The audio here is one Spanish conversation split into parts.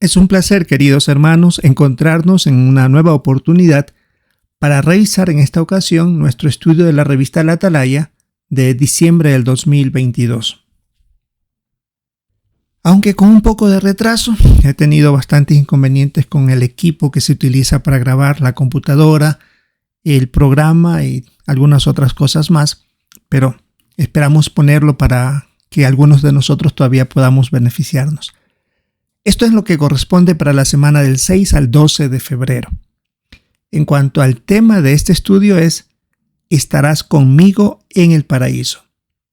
Es un placer, queridos hermanos, encontrarnos en una nueva oportunidad para revisar en esta ocasión nuestro estudio de la revista La Atalaya de diciembre del 2022. Aunque con un poco de retraso, he tenido bastantes inconvenientes con el equipo que se utiliza para grabar, la computadora, el programa y algunas otras cosas más, pero esperamos ponerlo para que algunos de nosotros todavía podamos beneficiarnos. Esto es lo que corresponde para la semana del 6 al 12 de febrero. En cuanto al tema de este estudio es «Estarás conmigo en el paraíso».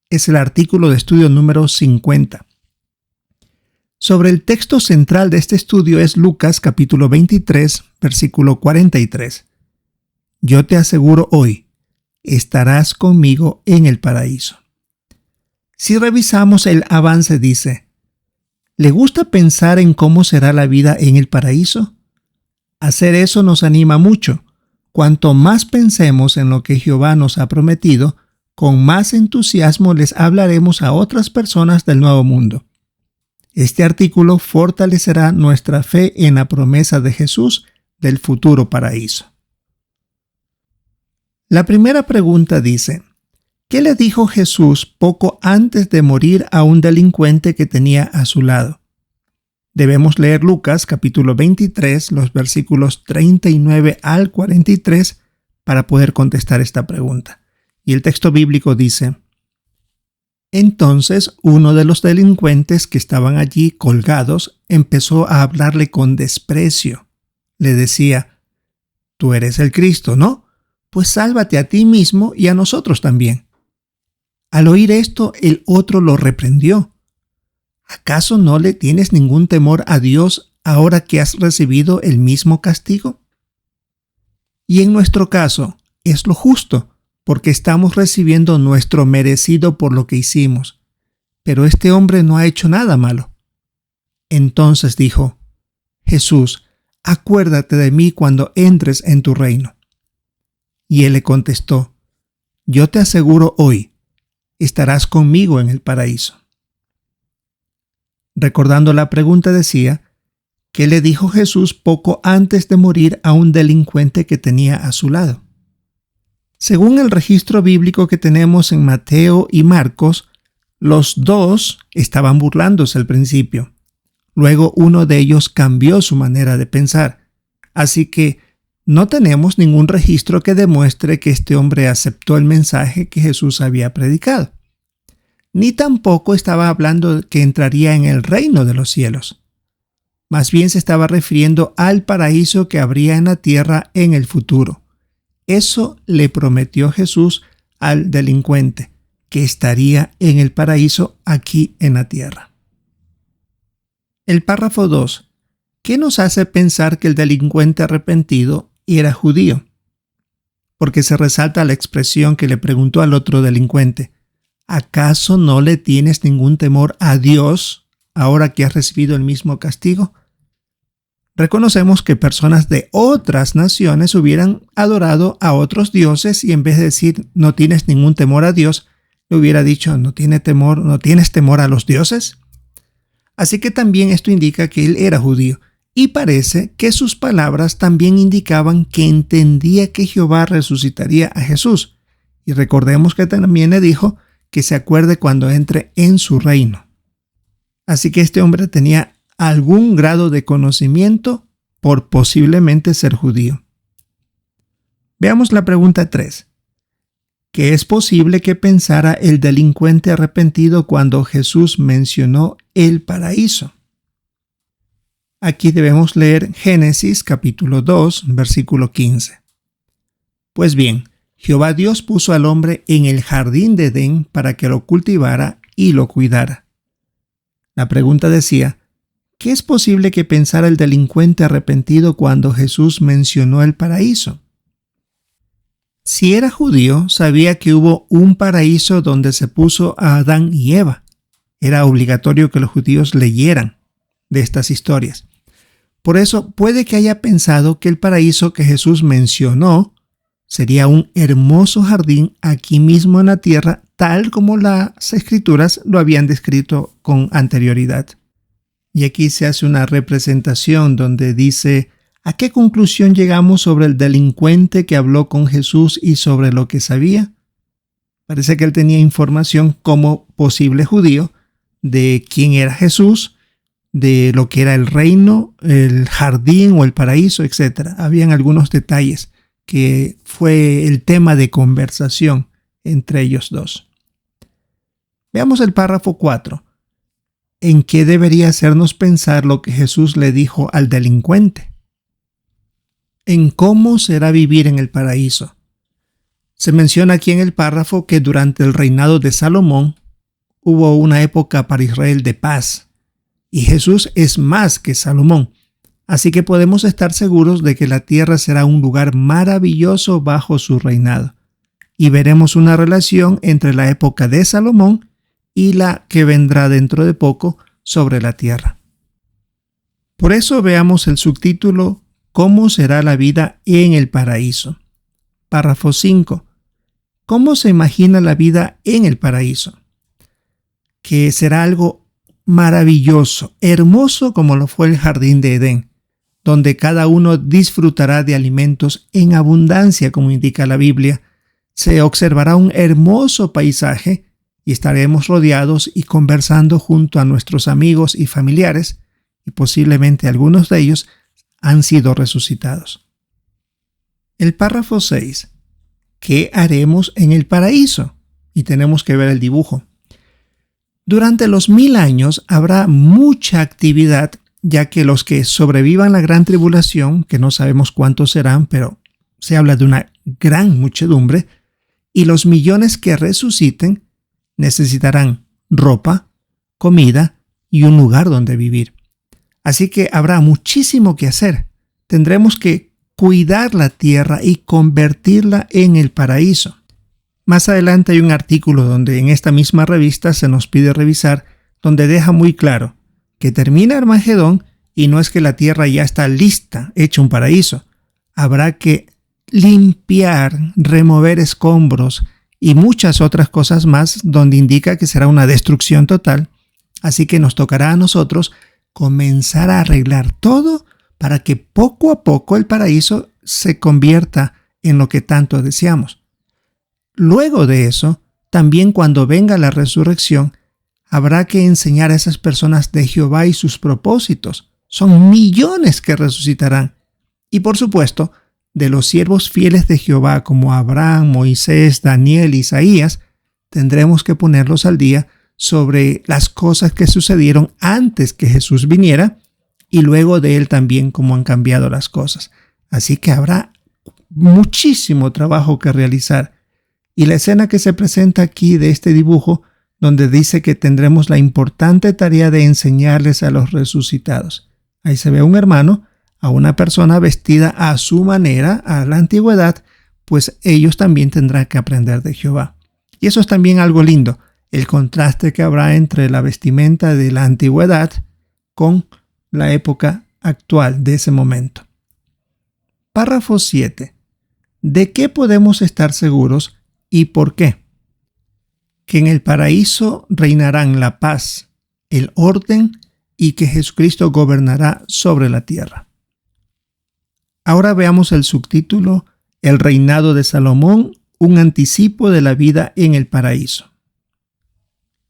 Es el artículo de estudio número 50. Sobre el texto central de este estudio es Lucas capítulo 23, versículo 43. Yo te aseguro hoy, estarás conmigo en el paraíso. Si revisamos el avance dice, ¿le gusta pensar en cómo será la vida en el paraíso? Hacer eso nos anima mucho. Cuanto más pensemos en lo que Jehová nos ha prometido, con más entusiasmo les hablaremos a otras personas del nuevo mundo. Este artículo fortalecerá nuestra fe en la promesa de Jesús del futuro paraíso. La primera pregunta dice, ¿qué le dijo Jesús poco antes de morir a un delincuente que tenía a su lado? Debemos leer Lucas capítulo 23, los versículos 39 al 43 para poder contestar esta pregunta. Y el texto bíblico dice, entonces uno de los delincuentes que estaban allí colgados empezó a hablarle con desprecio. Le decía, tú eres el Cristo, ¿no? Pues sálvate a ti mismo y a nosotros también. Al oír esto, el otro lo reprendió. ¿Acaso no le tienes ningún temor a Dios ahora que has recibido el mismo castigo? Y en nuestro caso, es lo justo, porque estamos recibiendo nuestro merecido por lo que hicimos. Pero este hombre no ha hecho nada malo. Entonces dijo, Jesús, acuérdate de mí cuando entres en tu reino. Y él le contestó, yo te aseguro hoy, estarás conmigo en el paraíso. Recordando la pregunta decía, ¿qué le dijo Jesús poco antes de morir a un delincuente que tenía a su lado? Según el registro bíblico que tenemos en Mateo y Marcos, los dos estaban burlándose al principio. Luego uno de ellos cambió su manera de pensar. Así que no tenemos ningún registro que demuestre que este hombre aceptó el mensaje que Jesús había predicado. Ni tampoco estaba hablando de que entraría en el reino de los cielos. Más bien se estaba refiriendo al paraíso que habría en la tierra en el futuro. Eso le prometió Jesús al delincuente, que estaría en el paraíso aquí en la tierra. El párrafo 2. ¿Qué nos hace pensar que el delincuente arrepentido era judío? Porque se resalta la expresión que le preguntó al otro delincuente. ¿Acaso no le tienes ningún temor a Dios ahora que has recibido el mismo castigo? Reconocemos que personas de otras naciones hubieran adorado a otros dioses y en vez de decir no tienes ningún temor a Dios, le hubiera dicho ¿no tienes temor a los dioses? Así que también esto indica que él era judío y parece que sus palabras también indicaban que entendía que Jehová resucitaría a Jesús. Y recordemos que también le dijo que se acuerde cuando entre en su reino. Así que este hombre tenía algún grado de conocimiento por posiblemente ser judío. Veamos la pregunta 3. ¿Qué es posible que pensara el delincuente arrepentido cuando Jesús mencionó el paraíso? Aquí debemos leer Génesis capítulo 2, versículo 15. Pues bien, Jehová Dios puso al hombre en el jardín de Edén para que lo cultivara y lo cuidara. La pregunta decía, ¿qué es posible que pensara el delincuente arrepentido cuando Jesús mencionó el paraíso? Si era judío, sabía que hubo un paraíso donde se puso a Adán y Eva. Era obligatorio que los judíos leyeran de estas historias. Por eso puede que haya pensado que el paraíso que Jesús mencionó sería un hermoso jardín aquí mismo en la tierra, tal como las escrituras lo habían descrito con anterioridad. Y aquí se hace una representación donde dice: ¿a qué conclusión llegamos sobre el delincuente que habló con Jesús y sobre lo que sabía? Parece que él tenía información como posible judío de quién era Jesús, de lo que era el reino, el jardín o el paraíso, etc. Habían algunos detalles que fue el tema de conversación entre ellos dos. Veamos el párrafo 4. ¿En qué debería hacernos pensar lo que Jesús le dijo al delincuente? En cómo será vivir en el paraíso. Se menciona aquí en el párrafo que durante el reinado de Salomón hubo una época para Israel de paz, y Jesús es más que Salomón, así que podemos estar seguros de que la tierra será un lugar maravilloso bajo su reinado, y veremos una relación entre la época de Salomón y la que vendrá dentro de poco sobre la tierra. Por eso veamos el subtítulo: ¿Cómo será la vida en el paraíso? Párrafo 5. ¿Cómo se imagina la vida en el paraíso? Que será algo maravilloso, hermoso como lo fue el jardín de Edén, donde cada uno disfrutará de alimentos en abundancia, como indica la Biblia. Se observará un hermoso paisaje y estaremos rodeados y conversando junto a nuestros amigos y familiares, y posiblemente algunos de ellos han sido resucitados. El párrafo 6. ¿Qué haremos en el paraíso? Y tenemos que ver el dibujo. Durante los 1000 años habrá mucha actividad, ya que los que sobrevivan la gran tribulación, que no sabemos cuántos serán, pero se habla de una gran muchedumbre, y los millones que resuciten necesitarán ropa, comida y un lugar donde vivir. Así que habrá muchísimo que hacer. Tendremos que cuidar la tierra y convertirla en el paraíso. Más adelante hay un artículo donde en esta misma revista se nos pide revisar, donde deja muy claro que termina Armagedón y no es que la tierra ya está lista, hecha un paraíso. Habrá que limpiar, remover escombros y muchas otras cosas más, donde indica que será una destrucción total. Así que nos tocará a nosotros comenzar a arreglar todo para que poco a poco el paraíso se convierta en lo que tanto deseamos. Luego de eso, también cuando venga la resurrección, habrá que enseñar a esas personas de Jehová y sus propósitos. Son millones que resucitarán. Y por supuesto, de los siervos fieles de Jehová como Abraham, Moisés, Daniel, Isaías, tendremos que ponerlos al día sobre las cosas que sucedieron antes que Jesús viniera y luego de él también cómo han cambiado las cosas. Así que habrá muchísimo trabajo que realizar. Y la escena que se presenta aquí de este dibujo, donde dice que tendremos la importante tarea de enseñarles a los resucitados. Ahí se ve a un hermano, a una persona vestida a su manera, a la antigüedad, pues ellos también tendrán que aprender de Jehová. Y eso es también algo lindo, el contraste que habrá entre la vestimenta de la antigüedad con la época actual de ese momento. Párrafo 7. ¿De qué podemos estar seguros y por qué? Que en el paraíso reinarán la paz, el orden y que Jesucristo gobernará sobre la tierra. Ahora veamos el subtítulo: El reinado de Salomón, un anticipo de la vida en el paraíso.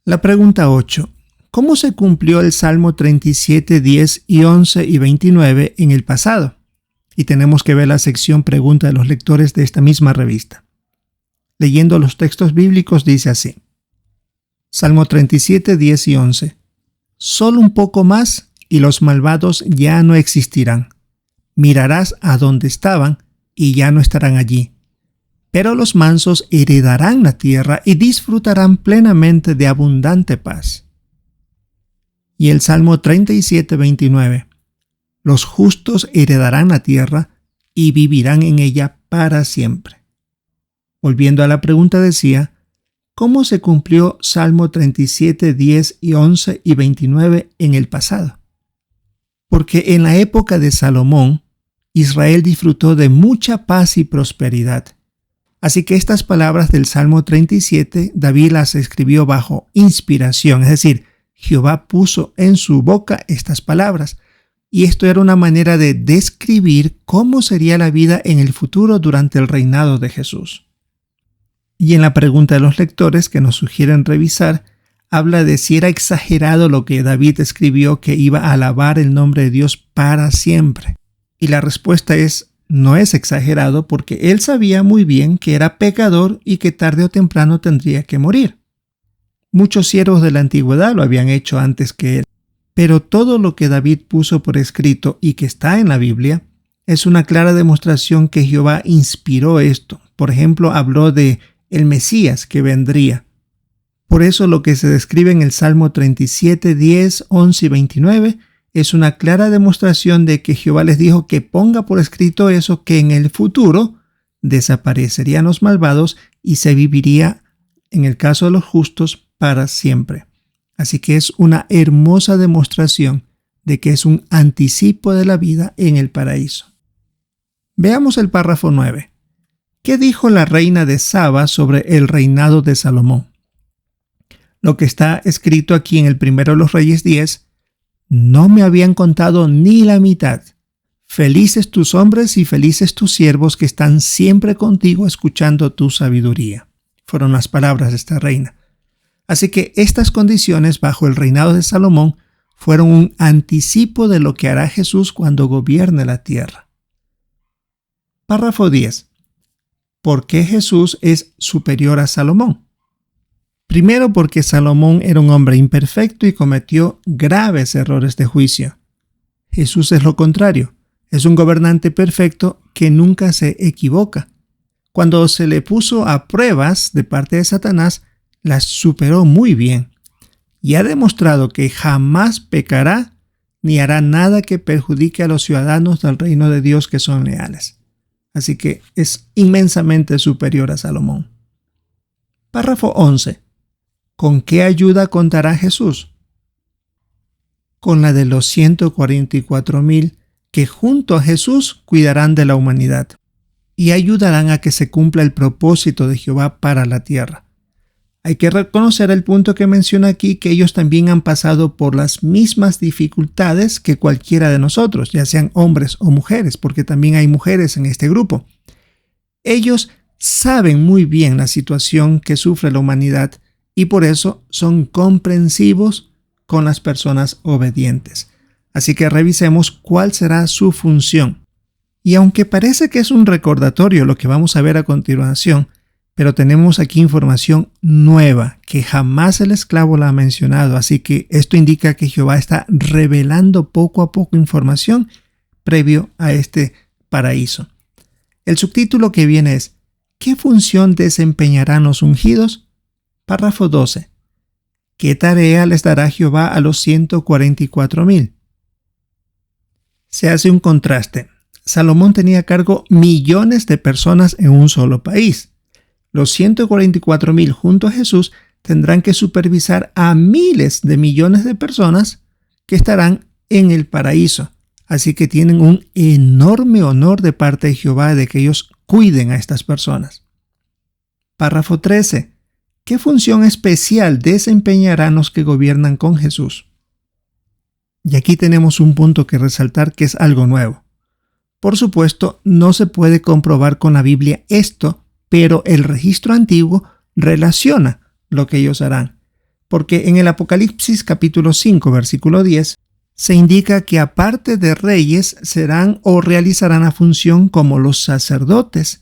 La pregunta 8. ¿Cómo se cumplió el Salmo 37, 10 y 11 y 29 en el pasado? Y tenemos que ver la sección pregunta de los lectores de esta misma revista. Leyendo los textos bíblicos dice así. Salmo 37, 10 y 11. Solo un poco más y los malvados ya no existirán. Mirarás a donde estaban y ya no estarán allí. Pero los mansos heredarán la tierra y disfrutarán plenamente de abundante paz. Y el Salmo 37, 29. Los justos heredarán la tierra y vivirán en ella para siempre. Volviendo a la pregunta decía, ¿cómo se cumplió Salmo 37, 10 y 11 y 29 en el pasado? Porque en la época de Salomón, Israel disfrutó de mucha paz y prosperidad. Así que estas palabras del Salmo 37, David las escribió bajo inspiración, es decir, Jehová puso en su boca estas palabras. Y esto era una manera de describir cómo sería la vida en el futuro durante el reinado de Jesús. Y en la pregunta de los lectores que nos sugieren revisar, habla de si era exagerado lo que David escribió que iba a alabar el nombre de Dios para siempre. Y la respuesta es, no es exagerado porque él sabía muy bien que era pecador y que tarde o temprano tendría que morir. Muchos siervos de la antigüedad lo habían hecho antes que él. Pero todo lo que David puso por escrito y que está en la Biblia es una clara demostración que Jehová inspiró esto. Por ejemplo, habló de el Mesías que vendría. Por eso lo que se describe en el Salmo 37, 10, 11 y 29 es una clara demostración de que Jehová les dijo que ponga por escrito eso, que en el futuro desaparecerían los malvados y se viviría, en el caso de los justos, para siempre. Así que es una hermosa demostración de que es un anticipo de la vida en el paraíso. Veamos el párrafo 9. ¿Qué dijo la reina de Saba sobre el reinado de Salomón? Lo que está escrito aquí en el primero de los Reyes 10, no me habían contado ni la mitad. Felices tus hombres y felices tus siervos que están siempre contigo escuchando tu sabiduría. Fueron las palabras de esta reina. Así que estas condiciones bajo el reinado de Salomón fueron un anticipo de lo que hará Jesús cuando gobierne la tierra. Párrafo 10. ¿Por qué Jesús es superior a Salomón? Primero, porque Salomón era un hombre imperfecto y cometió graves errores de juicio. Jesús es lo contrario. Es un gobernante perfecto que nunca se equivoca. Cuando se le puso a pruebas de parte de Satanás, las superó muy bien y ha demostrado que jamás pecará ni hará nada que perjudique a los ciudadanos del reino de Dios que son leales. Así que es inmensamente superior a Salomón. Párrafo 11. ¿Con qué ayuda contará Jesús? Con la de los 144,000 que junto a Jesús cuidarán de la humanidad y ayudarán a que se cumpla el propósito de Jehová para la tierra. Hay que reconocer el punto que menciona aquí, que ellos también han pasado por las mismas dificultades que cualquiera de nosotros, ya sean hombres o mujeres, porque también hay mujeres en este grupo. Ellos saben muy bien la situación que sufre la humanidad y por eso son comprensivos con las personas obedientes. Así que revisemos cuál será su función. Y aunque parece que es un recordatorio lo que vamos a ver a continuación, pero tenemos aquí información nueva que jamás el esclavo la ha mencionado, así que esto indica que Jehová está revelando poco a poco información previo a este paraíso. El subtítulo que viene es ¿qué función desempeñarán los ungidos? Párrafo 12. ¿Qué tarea les dará Jehová a los 144,000? Se hace un contraste. Salomón tenía a cargo millones de personas en un solo país. Los 144,000 junto a Jesús tendrán que supervisar a miles de millones de personas que estarán en el paraíso. Así que tienen un enorme honor de parte de Jehová de que ellos cuiden a estas personas. Párrafo 13. ¿Qué función especial desempeñarán los que gobiernan con Jesús? Y aquí tenemos un punto que resaltar que es algo nuevo. Por supuesto, no se puede comprobar con la Biblia esto, pero el registro antiguo relaciona lo que ellos harán. Porque en el Apocalipsis capítulo 5, versículo 10, se indica que aparte de reyes serán o realizarán la función como los sacerdotes.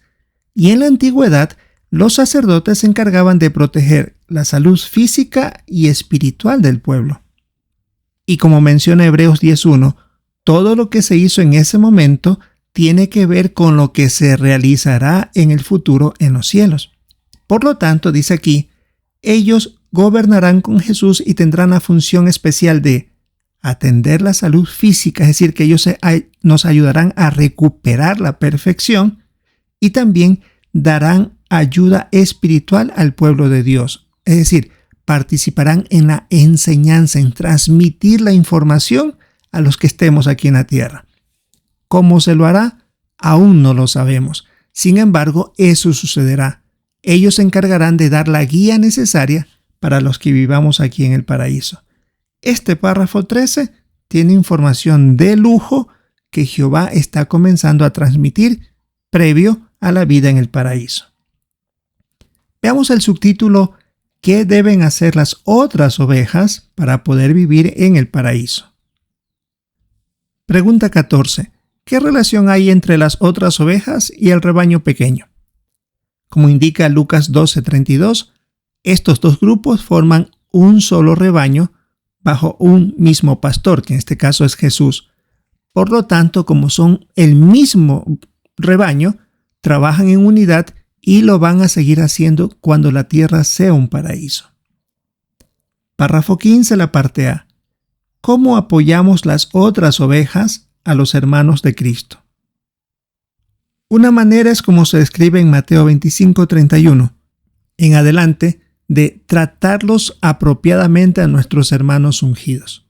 Y en la antigüedad, los sacerdotes se encargaban de proteger la salud física y espiritual del pueblo. Y como menciona Hebreos 10:1, todo lo que se hizo en ese momento tiene que ver con lo que se realizará en el futuro en los cielos. Por lo tanto, dice aquí, ellos gobernarán con Jesús y tendrán la función especial de atender la salud física, es decir, que ellos nos ayudarán a recuperar la perfección y también darán ayuda espiritual al pueblo de Dios. Es decir, participarán en la enseñanza, en transmitir la información a los que estemos aquí en la tierra. ¿Cómo se lo hará? Aún no lo sabemos. Sin embargo, eso sucederá. Ellos se encargarán de dar la guía necesaria para los que vivamos aquí en el paraíso. Este párrafo 13 tiene información de lujo que Jehová está comenzando a transmitir previo a la vida en el paraíso. Veamos el subtítulo: ¿Qué deben hacer las otras ovejas para poder vivir en el paraíso? Pregunta 14. ¿Qué relación hay entre las otras ovejas y el rebaño pequeño? Como indica Lucas 12:32, estos dos grupos forman un solo rebaño bajo un mismo pastor, que en este caso es Jesús. Por lo tanto, como son el mismo rebaño, trabajan en unidad y lo van a seguir haciendo cuando la tierra sea un paraíso. Párrafo 15, la parte A. ¿Cómo apoyamos las otras ovejas a los hermanos de Cristo? Una manera es como se describe en Mateo 25:31 en adelante, de tratarlos apropiadamente a nuestros hermanos ungidos.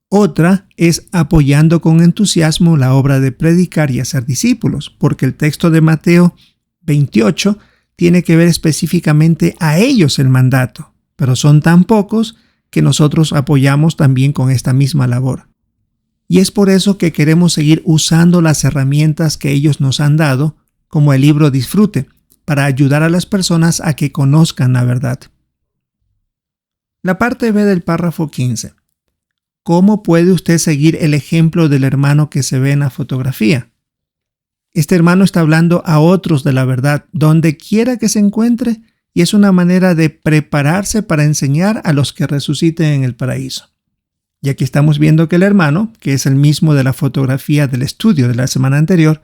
Otra es apoyando con entusiasmo la obra de predicar y hacer discípulos, porque el texto de Mateo 28 tiene que ver específicamente a ellos el mandato, pero son tan pocos que nosotros apoyamos también con esta misma labor. Y es por eso que queremos seguir usando las herramientas que ellos nos han dado, como el libro Disfrute, para ayudar a las personas a que conozcan la verdad. La parte B del párrafo 15. ¿Cómo puede usted seguir el ejemplo del hermano que se ve en la fotografía? Este hermano está hablando a otros de la verdad, donde quiera que se encuentre, y es una manera de prepararse para enseñar a los que resuciten en el paraíso. Y aquí estamos viendo que el hermano, que es el mismo de la fotografía del estudio de la semana anterior,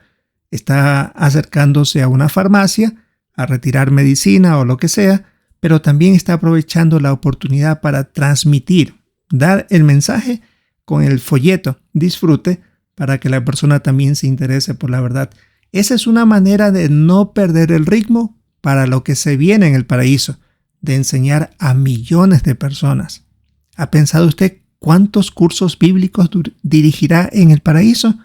está acercándose a una farmacia a retirar medicina o lo que sea, pero también está aprovechando la oportunidad para transmitir, dar el mensaje con el folleto Disfrute para que la persona también se interese por la verdad. Esa es una manera de no perder el ritmo para lo que se viene en el paraíso, de enseñar a millones de personas. ¿Ha pensado usted cuántos cursos bíblicos dirigirá en el paraíso?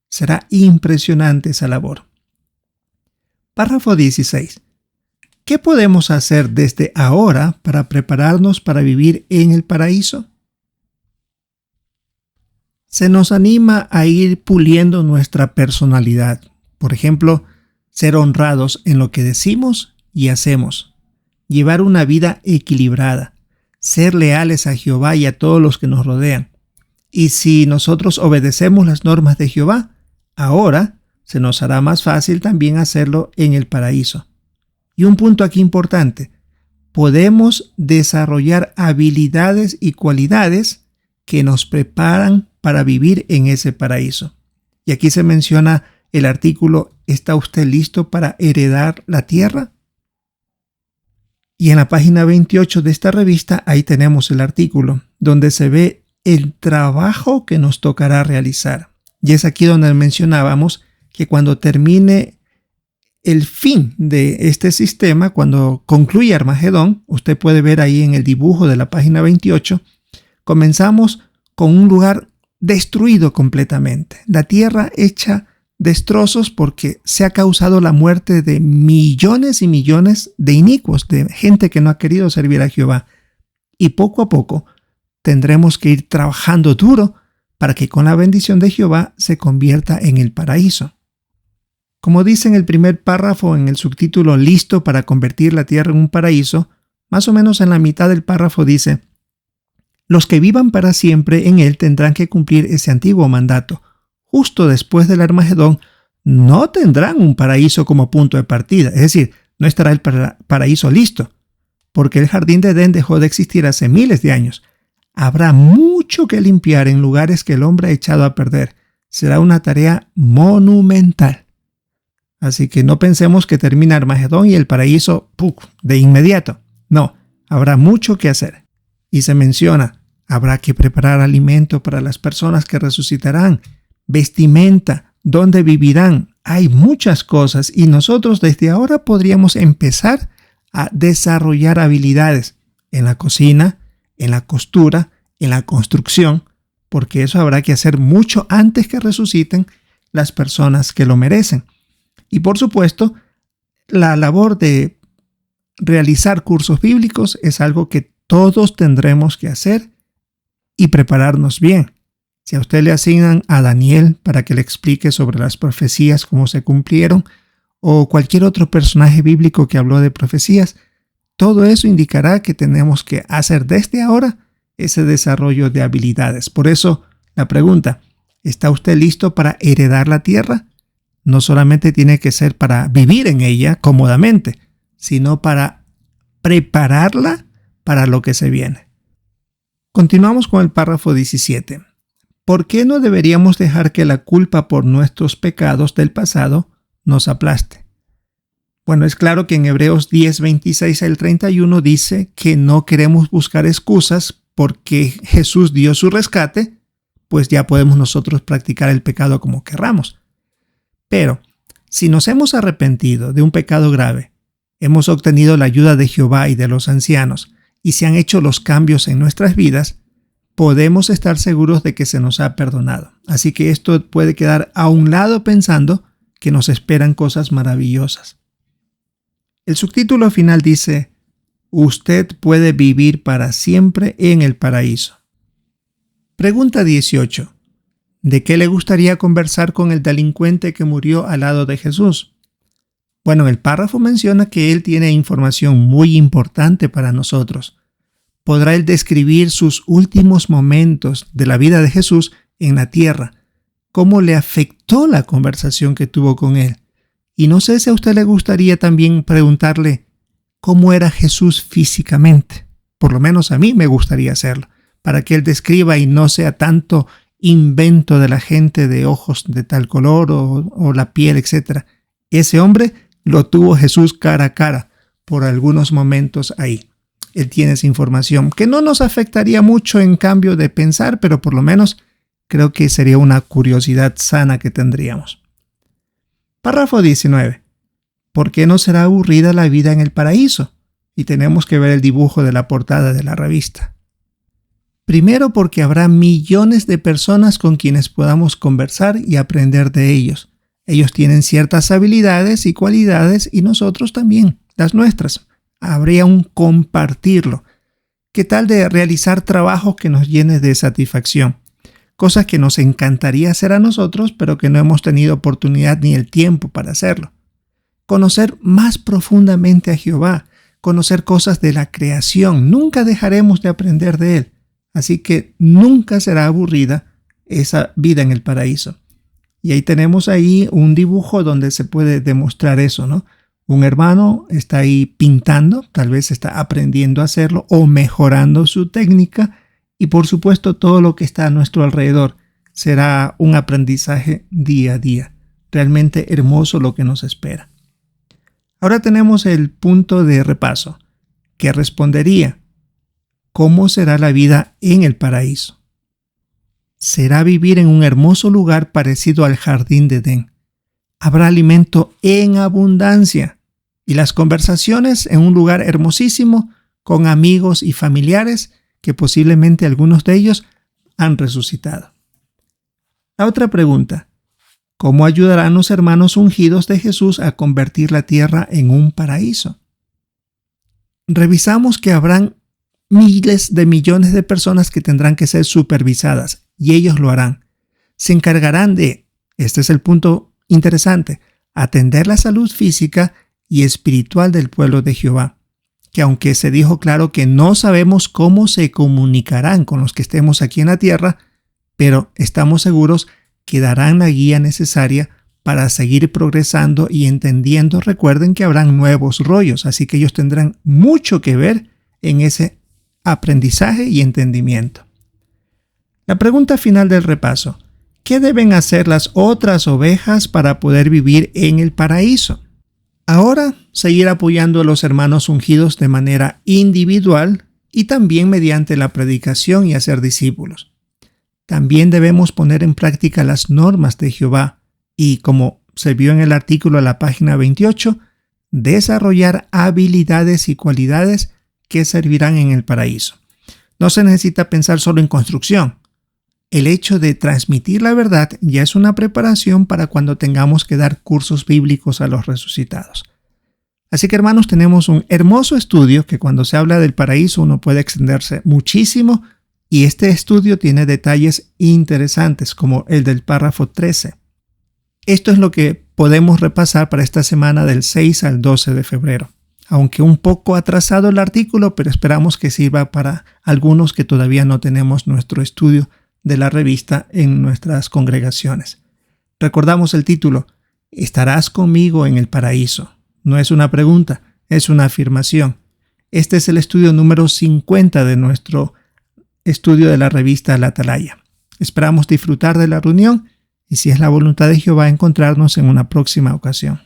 Será impresionante esa labor. Párrafo 16. ¿Qué podemos hacer desde ahora para prepararnos para vivir en el paraíso? Se nos anima a ir puliendo nuestra personalidad. Por ejemplo, ser honrados en lo que decimos y hacemos. Llevar una vida equilibrada. Ser leales a Jehová y a todos los que nos rodean. Y si nosotros obedecemos las normas de Jehová, ahora se nos hará más fácil también hacerlo en el paraíso. Y un punto aquí importante, podemos desarrollar habilidades y cualidades que nos preparan para vivir en ese paraíso. Y aquí se menciona el artículo: ¿está usted listo para heredar la tierra? Y en la página 28 de esta revista, ahí tenemos el artículo, donde se ve el trabajo que nos tocará realizar. Y es aquí donde mencionábamos que cuando termine el fin de este sistema, cuando concluya Armagedón, usted puede ver ahí en el dibujo de la página 28, comenzamos con un lugar destruido completamente. La tierra hecha destrozos porque se ha causado la muerte de millones y millones de inicuos, de gente que no ha querido servir a Jehová. Y poco a poco tendremos que ir trabajando duro para que con la bendición de Jehová se convierta en el paraíso. Como dice en el primer párrafo en el subtítulo Listo para convertir la tierra en un paraíso, más o menos en la mitad del párrafo dice: los que vivan para siempre en él tendrán que cumplir ese antiguo mandato. Justo después del Armagedón no tendrán un paraíso como punto de partida, es decir, no estará el paraíso listo, porque el jardín de Edén dejó de existir hace miles de años. Habrá mucho que limpiar en lugares que el hombre ha echado a perder. Será una tarea monumental. Así que no pensemos que termina Armagedón y el paraíso de inmediato. No, habrá mucho que hacer. Y se menciona, habrá que preparar alimento para las personas que resucitarán, vestimenta, dónde vivirán. Hay muchas cosas y nosotros desde ahora podríamos empezar a desarrollar habilidades en la cocina, en la costura, en la construcción, porque eso habrá que hacer mucho antes que resuciten las personas que lo merecen. Y por supuesto, la labor de realizar cursos bíblicos es algo que todos tendremos que hacer y prepararnos bien. Si a usted le asignan a Daniel para que le explique sobre las profecías, cómo se cumplieron, o cualquier otro personaje bíblico que habló de profecías, todo eso indicará que tenemos que hacer desde ahora ese desarrollo de habilidades. Por eso, la pregunta, ¿está usted listo para heredar la tierra? No solamente tiene que ser para vivir en ella cómodamente, sino para prepararla para lo que se viene. Continuamos con el párrafo 17. ¿Por qué no deberíamos dejar que la culpa por nuestros pecados del pasado nos aplaste? Bueno, es claro que en Hebreos 10, 26 al 31 dice que no queremos buscar excusas porque Jesús dio su rescate, pues ya podemos nosotros practicar el pecado como querramos. Pero, si nos hemos arrepentido de un pecado grave, hemos obtenido la ayuda de Jehová y de los ancianos, y se han hecho los cambios en nuestras vidas, podemos estar seguros de que se nos ha perdonado. Así que esto puede quedar a un lado pensando que nos esperan cosas maravillosas. El subtítulo final dice, usted puede vivir para siempre en el paraíso. Pregunta 18. ¿De qué le gustaría conversar con el delincuente que murió al lado de Jesús? Bueno, el párrafo menciona que él tiene información muy importante para nosotros. Podrá él describir sus últimos momentos de la vida de Jesús en la tierra, cómo le afectó la conversación que tuvo con él. Y no sé si a usted le gustaría también preguntarle cómo era Jesús físicamente. Por lo menos a mí me gustaría hacerlo, para que él describa y no sea tanto invento de la gente de ojos de tal color o la piel, etc. Ese hombre lo tuvo Jesús cara a cara por algunos momentos ahí. Él tiene esa información que no nos afectaría mucho en cambio de pensar, pero por lo menos creo que sería una curiosidad sana que tendríamos. Párrafo 19. ¿Por qué no será aburrida la vida en el paraíso? Y tenemos que ver el dibujo de la portada de la revista. Primero porque habrá millones de personas con quienes podamos conversar y aprender de ellos. Ellos tienen ciertas habilidades y cualidades y nosotros también, las nuestras. Habría un compartirlo. ¿Qué tal de realizar trabajo que nos llene de satisfacción? Cosas que nos encantaría hacer a nosotros, pero que no hemos tenido oportunidad ni el tiempo para hacerlo. Conocer más profundamente a Jehová, conocer cosas de la creación. Nunca dejaremos de aprender de Él. Así que nunca será aburrida esa vida en el paraíso. Y ahí tenemos ahí un dibujo donde se puede demostrar eso, ¿no? Un hermano está ahí pintando, tal vez está aprendiendo a hacerlo o mejorando su técnica. Y por supuesto todo lo que está a nuestro alrededor será un aprendizaje día a día. Realmente hermoso lo que nos espera. Ahora tenemos el punto de repaso. ¿Qué respondería? ¿Cómo será la vida en el paraíso? Será vivir en un hermoso lugar parecido al jardín de Edén. Habrá alimento en abundancia y las conversaciones en un lugar hermosísimo con amigos y familiares que posiblemente algunos de ellos han resucitado. La otra pregunta, ¿cómo ayudarán los hermanos ungidos de Jesús a convertir la tierra en un paraíso? Revisamos que habrán miles de millones de personas que tendrán que ser supervisadas y ellos lo harán. Se encargarán de, este es el punto interesante, atender la salud física y espiritual del pueblo de Jehová. Que aunque se dijo claro que no sabemos cómo se comunicarán con los que estemos aquí en la tierra, pero estamos seguros que darán la guía necesaria para seguir progresando y entendiendo. Recuerden que habrán nuevos rollos, así que ellos tendrán mucho que ver en ese aprendizaje y entendimiento. La pregunta final del repaso, ¿qué deben hacer las otras ovejas para poder vivir en el paraíso? Ahora, seguir apoyando a los hermanos ungidos de manera individual y también mediante la predicación y hacer discípulos. También debemos poner en práctica las normas de Jehová y, como se vio en el artículo a la página 28, desarrollar habilidades y cualidades que servirán en el paraíso. No se necesita pensar solo en construcción. El hecho de transmitir la verdad ya es una preparación para cuando tengamos que dar cursos bíblicos a los resucitados. Así que, hermanos, tenemos un hermoso estudio que cuando se habla del paraíso uno puede extenderse muchísimo Y este estudio tiene detalles interesantes como el del párrafo 13. Esto es lo que podemos repasar para esta semana del 6 al 12 de febrero. Aunque un poco atrasado el artículo, pero esperamos que sirva para algunos que todavía no tenemos nuestro estudio de la revista en nuestras congregaciones. Recordamos el título: ¿Estarás conmigo en el paraíso? No es una pregunta, es una afirmación. Este es el estudio número 50 de nuestro estudio de la revista La Atalaya. Esperamos disfrutar de la reunión y, si es la voluntad de Jehová, encontrarnos en una próxima ocasión.